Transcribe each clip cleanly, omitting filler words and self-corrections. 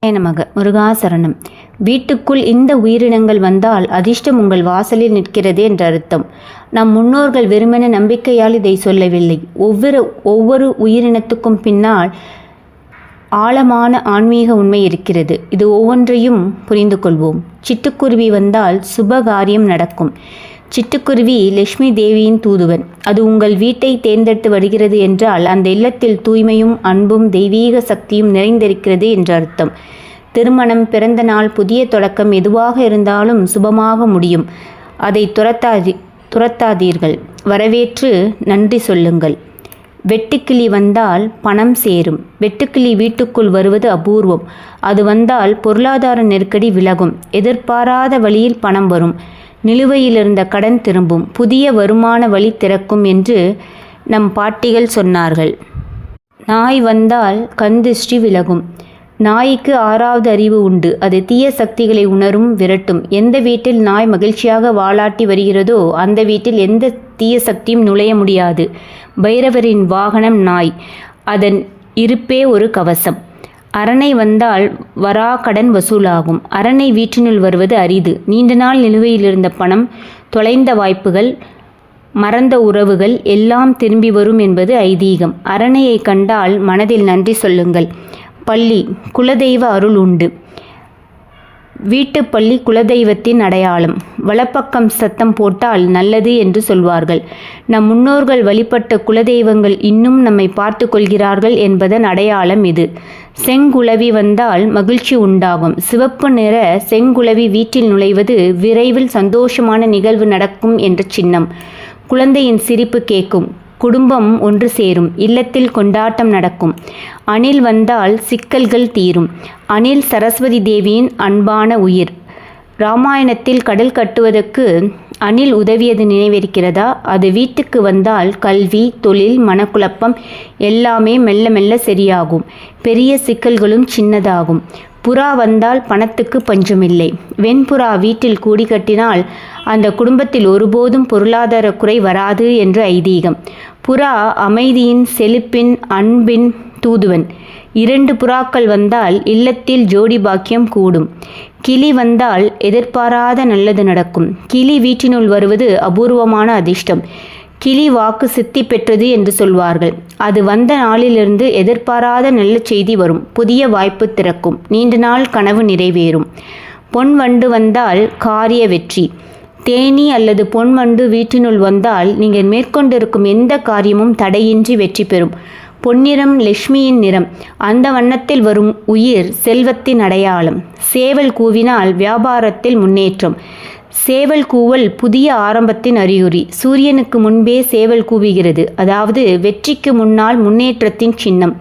நமக முருகாசரணம். வீட்டுக்குள் இந்த உயிரினங்கள் வந்தால் அதிர்ஷ்டம் உங்கள் வாசலில் நிற்கிறது என்ற அர்த்தம். நம் முன்னோர்கள் வெறுமன நம்பிக்கையால் இதை சொல்லவில்லை. ஒவ்வொரு உயிரினத்துக்கும் பின்னால் ஆழமான ஆன்மீக உண்மை இருக்கிறது. இது ஒவ்வொன்றையும் புரிந்து கொள்வோம். சிட்டுக்குருவி வந்தால் சுபகாரியம் நடக்கும். சிட்டுக்குருவி லட்சுமி தேவியின் தூதுவன். அது உங்கள் வீட்டை தேர்ந்தெடுத்து வருகிறது என்றால் அந்த இல்லத்தில் தூய்மையும் அன்பும் தெய்வீக சக்தியும் நிறைந்திருக்கிறது என்ற அர்த்தம். திருமணம், பிறந்த நாள், புதிய தொடக்கம் எதுவாக இருந்தாலும் சுபமாக முடியும். அதை துரத்தாதீர்கள். வரவேற்று நன்றி சொல்லுங்கள். வெட்டுக்கிளி வந்தால் பணம் சேரும். வெட்டுக்கிளி வீட்டுக்குள் வருவது அபூர்வம். அது வந்தால் பொருளாதார நெருக்கடி விலகும். எதிர்பாராத வழியில் பணம் வரும். நிலுவையிலிருந்த கடன் திரும்பும். புதிய வருமான வழி திறக்கும் என்று நம் பாட்டிகள் சொன்னார்கள். நாய் வந்தால் கந்திஷ்டி விலகும். நாய்க்கு 6வது அறிவு உண்டு. அது தீய சக்திகளை உணரும், விரட்டும். எந்த வீட்டில் நாய் மகிழ்ச்சியாக வாலாட்டி வருகிறதோ அந்த வீட்டில் எந்த தீய சக்தியும் நுழைய முடியாது. பைரவரின் வாகனம் நாய். அதன் இருப்பே ஒரு கவசம். அரணை வந்தால் வரா கடன் வசூலாகும். அரணை வீட்டினுள் வருவது அரிது. நீண்ட நாள் நிலுவையில் இருந்த பணம், தொலைந்த வாய்ப்புகள், மறந்த உறவுகள் எல்லாம் திரும்பி வரும் என்பது ஐதீகம். அரணையை கண்டால் மனதில் நன்றி சொல்லுங்கள். பள்ளி, குலதெய்வ அருள் உண்டு. வீட்டு பள்ளி குலதெய்வத்தின் அடையாளம். வலப்பக்கம் சத்தம் போட்டால் நல்லது என்று சொல்வார்கள். நம் முன்னோர்கள் வழிபட்ட குலதெய்வங்கள் இன்னும் நம்மை பார்த்து கொள்கிறார்கள் என்பதன் அடையாளம் இது. செங்குளவி வந்தால் மகிழ்ச்சி உண்டாகும். சிவப்பு நிற செங்குளவி வீட்டில் நுழைவது விரைவில் சந்தோஷமான நிகழ்வு நடக்கும் என்ற சின்னம். குழந்தையின் சிரிப்பு கேட்கும். குடும்பம் ஒன்று சேரும். இல்லத்தில் கொண்டாட்டம் நடக்கும். அணில் வந்தால் சிக்கல்கள் தீரும். அணில் சரஸ்வதி தேவியின் அன்பான உயிர். இராமாயணத்தில் கடல் கட்டுவதற்கு அணில் உதவியது நினைவிருக்கிறதா? அது வீட்டுக்கு வந்தால் கல்வி, தொழில், மனக்குழப்பம் எல்லாமே மெல்ல மெல்ல சரியாகும். பெரிய சிக்கல்களும் சின்னதாகும். புறா வந்தால் பணத்துக்கு பஞ்சமில்லை. வெண்புறா வீட்டில் கூடி கட்டினால் அந்த குடும்பத்தில் ஒருபோதும் பொருளாதார குறை வராது என்று ஐதீகம். புறா அமைதியின், செழிப்பின், அன்பின் தூதுவன். 2 புறாக்கள் வந்தால் இல்லத்தில் ஜோடி பாக்கியம் கூடும். கிளி வந்தால் எதிர்பாராத நல்லது நடக்கும். கிளி வீட்டினுள் வருவது அபூர்வமான அதிர்ஷ்டம். கிளி வாக்கு சித்தி பெற்றது என்று சொல்வார்கள். அது வந்த நாளிலிருந்து எதிர்பாராத நல்ல செய்தி வரும். புதிய வாய்ப்பு திறக்கும். நீண்ட நாள் கனவு நிறைவேறும். பொன் வண்டு வந்தால் காரிய வெற்றி. தேனீ அல்லது பொன் வண்டு வீட்டினுள் வந்தால் நீங்கள் மேற்கொண்டிருக்கும் எந்த காரியமும் தடையின்றி வெற்றி பெறும். பொன்னிறம் லட்சுமியின் நிறம். அந்த வண்ணத்தில் வரும் உயிர் செல்வத்தின் அடையாளம். சேவல் கூவினால் வியாபாரத்தில் முன்னேற்றம். சேவல் கூவல் புதிய ஆரம்பத்தின் அறிகுறி. சூரியனுக்கு முன்பே சேவல் கூவுகிறது. அதாவது வெற்றிக்கு முன்னால் முன்னேற்றத்தின் சின்னம்.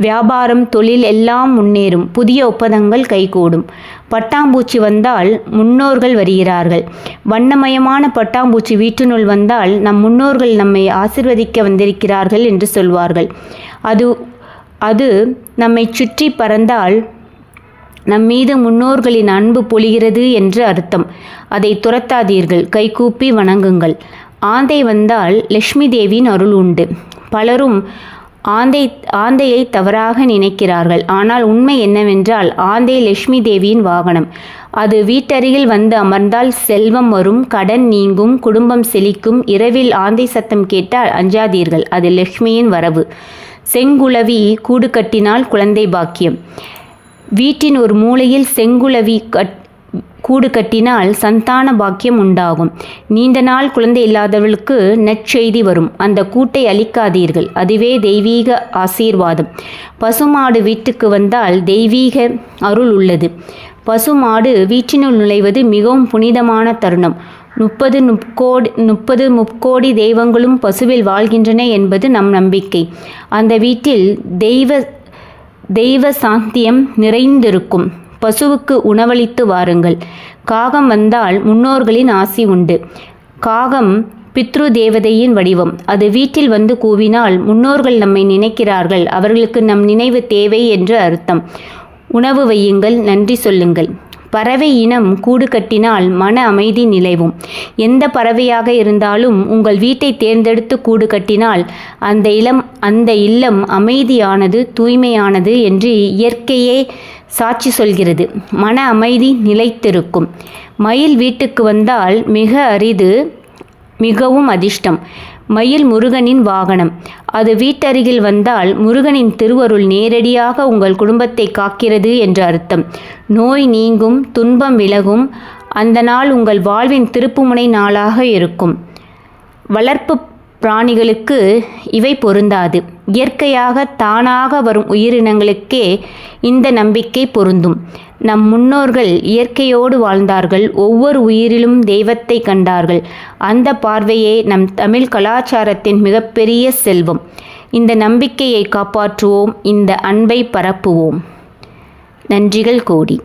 வியாபாரம், தொழில் எல்லாம் முன்னேறும். புதிய ஒப்பந்தங்கள் கைகூடும். பட்டாம்பூச்சி வந்தால் முன்னோர்கள் வருகிறார்கள். வண்ணமயமான பட்டாம்பூச்சி வீட்டினுள் வந்தால் நம் முன்னோர்கள் நம்மை ஆசிர்வதிக்க வந்திருக்கிறார்கள் என்று சொல்வார்கள். அது நம்மை சுற்றி பறந்தால் நம்மீது முன்னோர்களின் அன்பு பொழிகிறது என்று அர்த்தம். அதை துரத்தாதீர்கள். கைகூப்பி வணங்குங்கள். ஆந்தை வந்தால் லட்சுமி தேவியின் அருள் உண்டு. பலரும் ஆந்தையை தவறாக நினைக்கிறார்கள். ஆனால் உண்மை என்னவென்றால் ஆந்தை லட்சுமி தேவியின் வாகனம். அது வீட்டருகில் வந்து அமர்ந்தால் செல்வம் வரும், கடன் நீங்கும், குடும்பம் செழிக்கும். இரவில் ஆந்தை சத்தம் கேட்டால் அஞ்சாதீர்கள். அது லட்சுமியின் வரவு. செங்குளவி கூடு கட்டினால் குழந்தை பாக்கியம். வீட்டின் ஒரு மூலையில் செங்குளவி கூடு கட்டினால் சந்தான பாக்கியம் உண்டாகும். நீண்ட நாள் குழந்தை இல்லாதவர்களுக்கு நற்செய்தி வரும். அந்த கூட்டை அழிக்காதீர்கள். அதுவே தெய்வீக ஆசீர்வாதம். பசுமாடு வீட்டுக்கு வந்தால் தெய்வீக அருள் உள்ளது. பசுமாடு வீட்டினுள் நுழைவது மிகவும் புனிதமான தருணம். 30 முக்கோடி தெய்வங்களும் பசுவில் வாழ்கின்றன என்பது நம் நம்பிக்கை. அந்த வீட்டில் தெய்வ சாந்தியம் நிறைந்திருக்கும். பசுவுக்கு உணவளித்து வாருங்கள். காகம் வந்தால் முன்னோர்களின் ஆசி உண்டு. காகம் பித்ரு தேவதையின் வடிவம். அது வீட்டில் வந்து கூவினால் முன்னோர்கள் நம்மை நினைக்கிறார்கள், அவர்களுக்கு நம் நினைவு தேவை என்று அர்த்தம். உணவு வையுங்கள், நன்றி சொல்லுங்கள். பறவை இனம் கூடு கட்டினால் மன அமைதி நிலைவும். எந்த பறவையாக இருந்தாலும் உங்கள் வீட்டை தேர்ந்தெடுத்து கூடு கட்டினால் அந்த இல்லம் அமைதியானது, தூய்மையானது என்று இயற்கையே சாட்சி சொல்கிறது. மன அமைதி நிலைத்திருக்கும். மயில் வீட்டுக்கு வந்தால் மிக அரிது, மிகவும் அதிர்ஷ்டம். மயில் முருகனின் வாகனம். அது வீட்டருகில் வந்தால் முருகனின் திருவருள் நேரடியாக உங்கள் குடும்பத்தை காக்கிறது என்று அர்த்தம். நோய் நீங்கும், துன்பம் விலகும். அந்த நாள் உங்கள் வாழ்வின் திருப்புமுனை நாளாக இருக்கும். வளர்ப்பு பிராணிகளுக்கு இவை பொருந்தாது. இயற்கையாக தானாக வரும் உயிரினங்களுக்கே இந்த நம்பிக்கை பொருந்தும். நம் முன்னோர்கள் இயற்கையோடு வாழ்ந்தார்கள். ஒவ்வொரு உயிரிலும் தெய்வத்தை கண்டார்கள். அந்த பார்வையே நம் தமிழ் கலாச்சாரத்தின் மிகப்பெரிய செல்வம். இந்த நம்பிக்கையை காப்பாற்றுவோம். இந்த அன்பை பரப்புவோம். நன்றிகள் கோடி.